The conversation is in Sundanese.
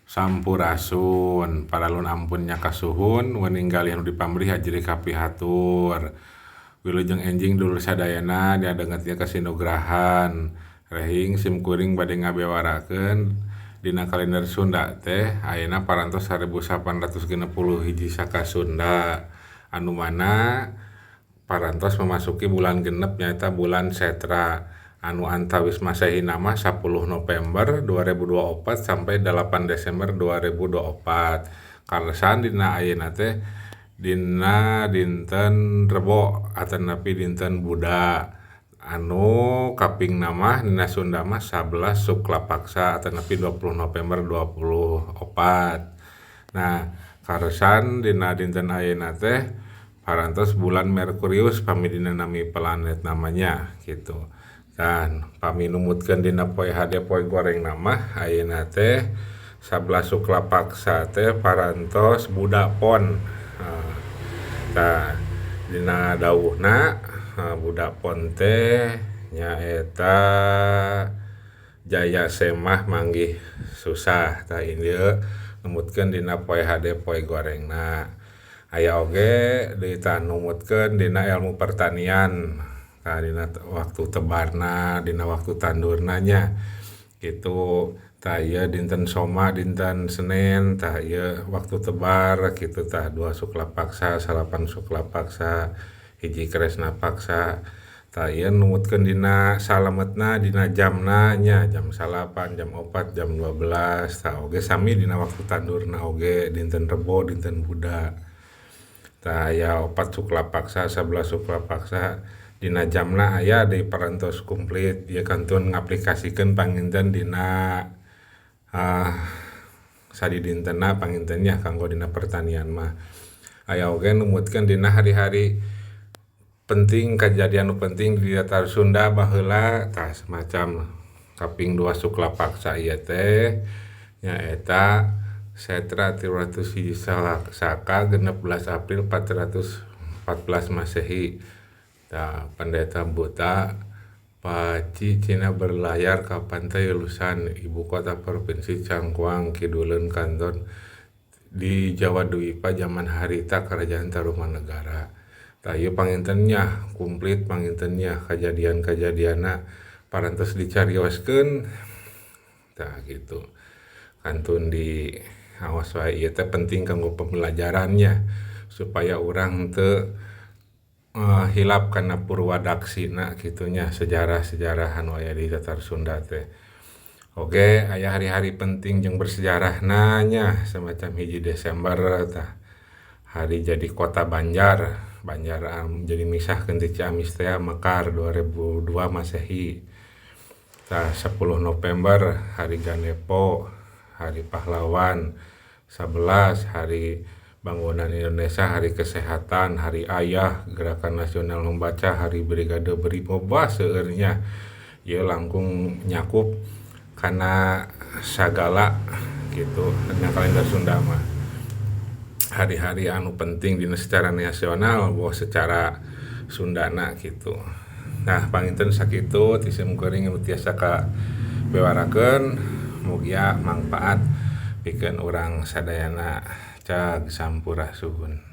Sampurasun paralun ampunnya kasuhun weninggal yang dipamrih hajri kapihatur wilujeng enjing dulur sadayana diadengetnya kasinograhan rehing simkuring bade ngabewarakeun dina kalender Sunda teh ayeuna parantos 1860 hiji saka Sunda anu mana parantos memasuki bulan genep nyaeta bulan Setra anu antawis Masehi nama 10 November 2024 sampai 8 Desember 2024 karsan dina ayeuna teh dina dinten Rebo atanapi dinten Buda anu kaping nama dina Sunda mah 11 Suklapaksa atanapi 20 November 2024. Nah karsan dina dinten ayeuna teh parantos bulan Merkurius pamidina nami planet namanya gitu. Dan paminumutkeun dina poe hade poe goreng nama ayeuna teh 11 Suklapaksa teh parantos Buda Pon. Tah dina dawuhna Buda Pon teh nyaeta jaya semah manggih susah tah ieu numutkeun dina poe hade poe gorengna. Aya oge deui tah numutkeun dina ilmu pertanian. Nah, dina waktu tebarna, dina waktu tandurna nya gitu. Tah ieu dinten Soma, dinten Senin, tah ieu waktu tebar kitu tah 2 Suklapaksa, 8 Suklapaksa, hiji Kresna Paksa. Tah ieu numutkeun dina salametna dina jamna nya jam 08, jam 4, jam 12. Tah oge sami dina waktu tandurna oge dinten Rebo, dinten Buda. Tah aya 4 Suklapaksa, 11 Suklapaksa. Dina jamna aya di parantos komplit ieu kantun ngaplikasikeun panginten dina sadi dintenna pangintennya kanggo dina pertanian mah. Aya oge numutkeun dina hari-hari penting kajadian nu penting di datar Sunda baheula tah semacam kaping 2 Suklapaksa ieu teh nyaeta Setra 301 Saka 16 April 414 Masehi. Tah Pendeta Buta Paci Cina berlayar ke pantai Lusan, ibu kota provinsi Cangkuang, Kiduleun Kanton di Jawa Dwipa zaman harita Kerajaan Tarumanegara. Tah ieu pangintennya komplit pangintennya kajadian-kajadianna parantos dicarioskeun tah gitu. Kantun di awas wae ieu teh penting kanggo pembelajarannya supaya urang teu hilap kana purwadaksina kitunya sejarah-sejarah anu aya di datar Sunda teh. Oge aya hari-hari penting jeung bersejarahna nya semacam hiji Desember tah hari jadi kota Banjar jadi misahkeun ti Ciamis teh Mekar 2002 Masehi. Tah 10 November hari Ganepo, hari pahlawan. 11 hari Bangunan Indonesia, Hari Kesehatan, Hari Ayah, Gerakan Nasional Membaca, Hari Brigade Brimob seueurnya. Ieu langkung nyakup kana sagala gitu dina kalender Sunda mah. Hari-hari anu penting dina secara nasional boh secara Sundana gitu. Nah, panginten sakitu ti simkuring anu tiasa kabewarakeun mugia mangpaat pikeun urang sadayana. Cag sampurasun.